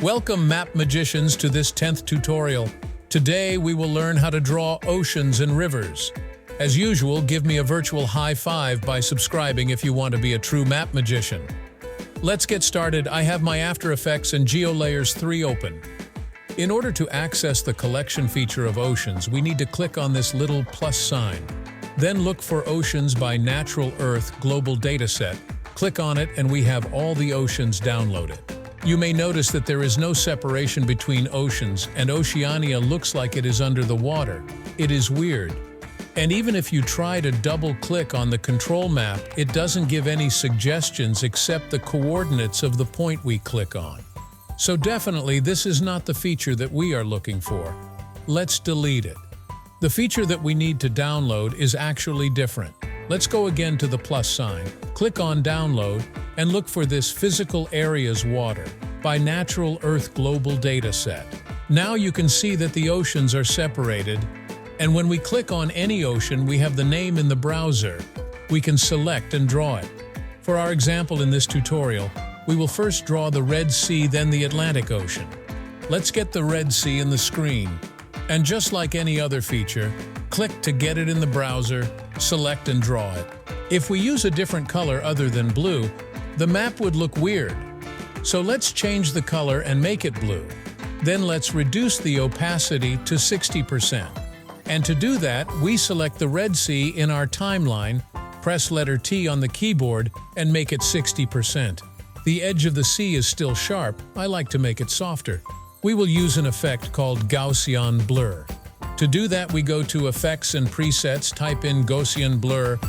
Welcome, map magicians, to this 10th tutorial. Today we will learn how to draw oceans and rivers. As usual, give me a virtual high five by subscribing if you want to be a true map magician. Let's get started. I have my After Effects and Geolayers 3 open. In order to access the collection feature of oceans, we need to click on this little plus sign. Then look for Oceans by Natural Earth Global Dataset. Click on it and we have all the oceans downloaded. You may notice that there is no separation between oceans, and Oceania looks like it is under the water. It is weird. And even if you try to double-click on the control map, it doesn't give any suggestions except the coordinates of the point we click on. So definitely this is not the feature that we are looking for. Let's delete it. The feature that we need to download is actually different. Let's go again to the plus sign, click on Download, and look for this Physical Areas Water by Natural Earth Global Dataset. Now you can see that the oceans are separated, and when we click on any ocean, we have the name in the browser. We can select and draw it. For our example in this tutorial, we will first draw the Red Sea, then the Atlantic Ocean. Let's get the Red Sea in the screen. And just like any other feature, click to get it in the browser, select and draw it. If we use a different color other than blue, the map would look weird. So let's change the color and make it blue. Then let's reduce the opacity to 60%. And to do that, we select the Red Sea in our timeline, press letter T on the keyboard, and make it 60%. The edge of the sea is still sharp. I like to make it softer. We will use an effect called Gaussian Blur. To do that, we go to Effects and Presets, type in Gaussian Blur,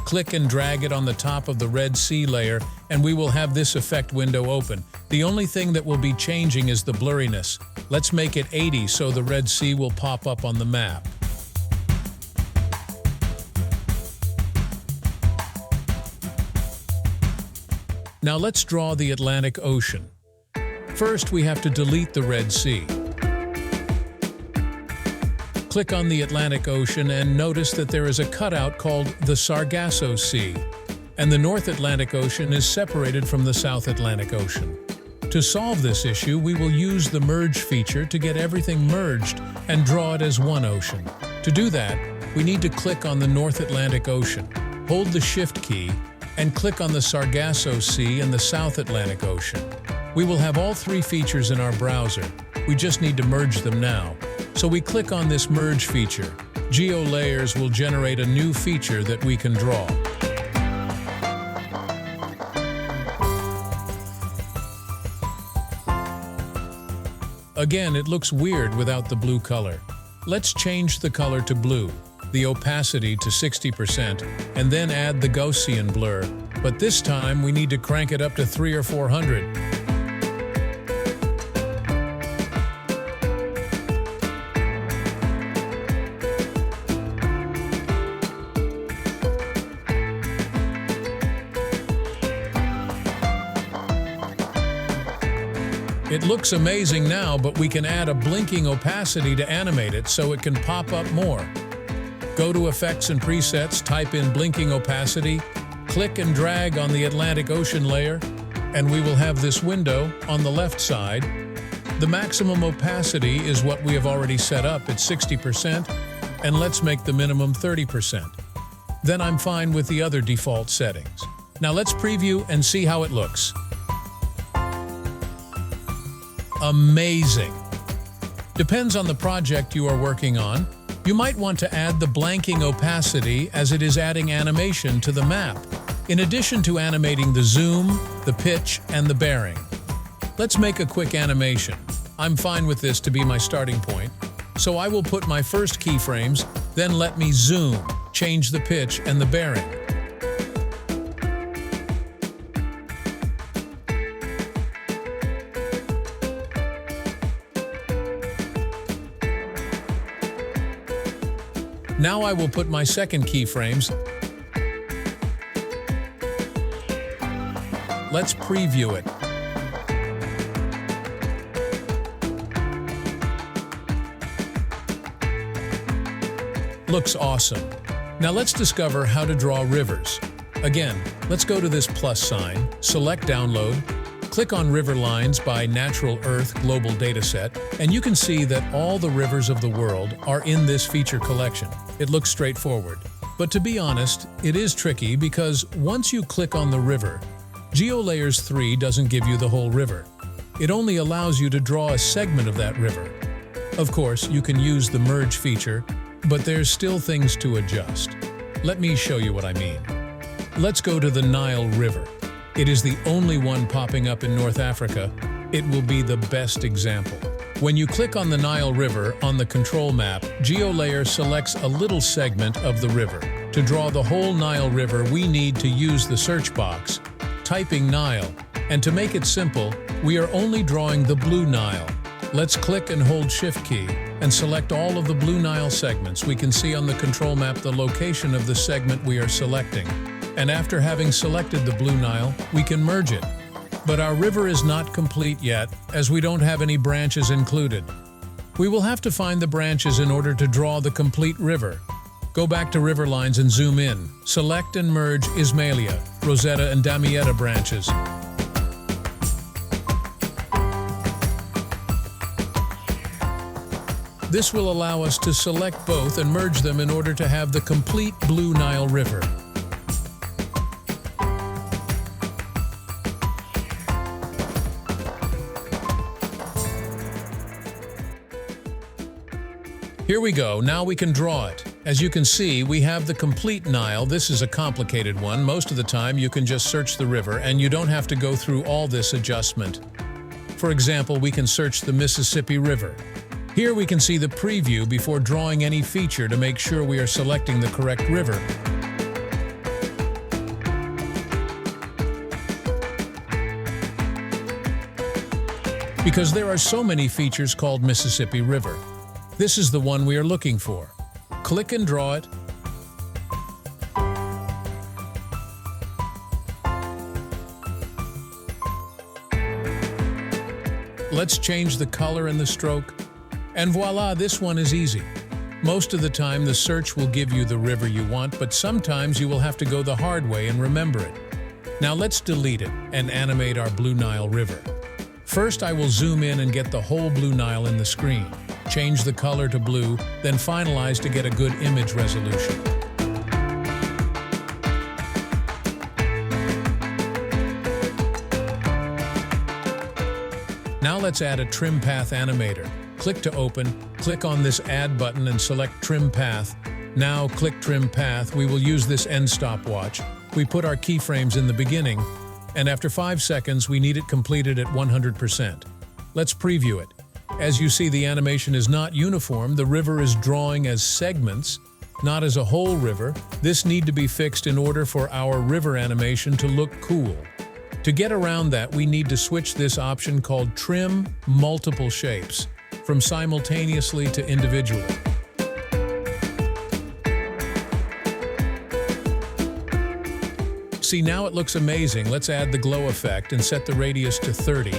click and drag it on the top of the Red Sea layer, and we will have this effect window open. The only thing that will be changing is the blurriness. Let's make it 80 so the Red Sea will pop up on the map. Now let's draw the Atlantic Ocean. First, we have to delete the Red Sea. Click on the Atlantic Ocean and notice that there is a cutout called the Sargasso Sea, and the North Atlantic Ocean is separated from the South Atlantic Ocean. To solve this issue, we will use the Merge feature to get everything merged and draw it as one ocean. To do that, we need to click on the North Atlantic Ocean, hold the Shift key, and click on the Sargasso Sea and the South Atlantic Ocean. We will have all three features in our browser. We just need to merge them now. So we click on this Merge feature. Geolayers will generate a new feature that we can draw. Again, it looks weird without the blue color. Let's change the color to blue, the opacity to 60%, and then add the Gaussian blur. But this time we need to crank it up to 300 or 400. It looks amazing now, but we can add a blinking opacity to animate it so it can pop up more. Go to Effects and Presets, type in Blinking Opacity, click and drag on the Atlantic Ocean layer, and we will have this window on the left side. The maximum opacity is what we have already set up at 60%, and let's make the minimum 30%. Then I'm fine with the other default settings. Now let's preview and see how it looks. Amazing! Depends on the project you are working on. You might want to add the blanking opacity as it is adding animation to the map, in addition to animating the zoom, the pitch, and the bearing. Let's make a quick animation. I'm fine with this to be my starting point, so I will put my first keyframes, then let me zoom, change the pitch and the bearing. Now I will put my second keyframes. Let's preview it. Looks awesome. Now let's discover how to draw rivers. Again, let's go to this plus sign, select Download, click on River Lines by Natural Earth Global Dataset, and you can see that all the rivers of the world are in this feature collection. It looks straightforward. But to be honest, it is tricky because once you click on the river, Geolayers 3 doesn't give you the whole river. It only allows you to draw a segment of that river. Of course, you can use the merge feature, but there's still things to adjust. Let me show you what I mean. Let's go to the Nile River. It is the only one popping up in North Africa. It will be the best example. When you click on the Nile River on the control map, Geolayer selects a little segment of the river. To draw the whole Nile River, we need to use the search box, typing Nile, and to make it simple, we are only drawing the Blue Nile. Let's click and hold Shift key and select all of the Blue Nile segments. We can see on the control map the location of the segment we are selecting. And after having selected the Blue Nile, we can merge it. But our river is not complete yet, as we don't have any branches included. We will have to find the branches in order to draw the complete river. Go back to River Lines and zoom in. Select and merge Ismailia, Rosetta, and Damietta branches. This will allow us to select both and merge them in order to have the complete Blue Nile River. Here we go, now we can draw it. As you can see, we have the complete Nile. This is a complicated one. Most of the time you can just search the river and you don't have to go through all this adjustment. For example, we can search the Mississippi River. Here we can see the preview before drawing any feature to make sure we are selecting the correct river. Because there are so many features called Mississippi River. This is the one we are looking for. Click and draw it. Let's change the color and the stroke. And voila, this one is easy. Most of the time the search will give you the river you want, but sometimes you will have to go the hard way and remember it. Now let's delete it and animate our Blue Nile River. First, I will zoom in and get the whole Blue Nile in the screen. Change the color to blue, then finalize to get a good image resolution. Now let's add a trim path animator. Click to open, click on this Add button and select Trim Path. Now click Trim Path. We will use this end stopwatch. We put our keyframes in the beginning, and after 5 seconds we need it completed at 100%. Let's preview it. As you see, the animation is not uniform. The river is drawing as segments, not as a whole river. This need to be fixed in order for our river animation to look cool. To get around that, we need to switch this option called Trim Multiple Shapes from simultaneously to individually. See, now it looks amazing. Let's add the glow effect and set the radius to 30.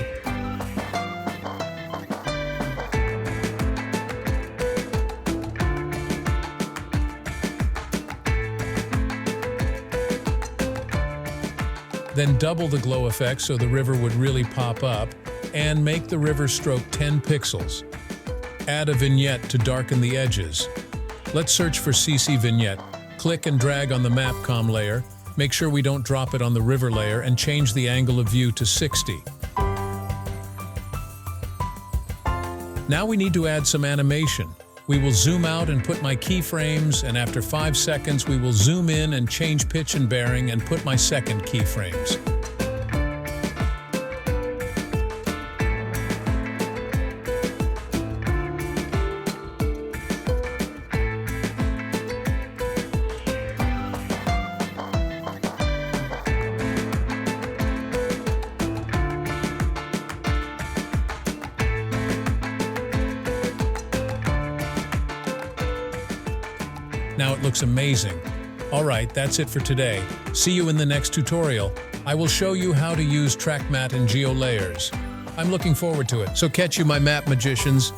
Then double the glow effect so the river would really pop up, and make the river stroke 10 pixels. Add a vignette to darken the edges. Let's search for CC Vignette. Click and drag on the Mapcom layer. Make sure we don't drop it on the river layer and change the angle of view to 60. Now we need to add some animation. We will zoom out and put my keyframes, and after 5 seconds we will zoom in and change pitch and bearing and put my second keyframes. Now it looks amazing. Alright, that's it for today. See you in the next tutorial. I will show you how to use TrackMat and Geolayers. I'm looking forward to it. So catch you, my map magicians.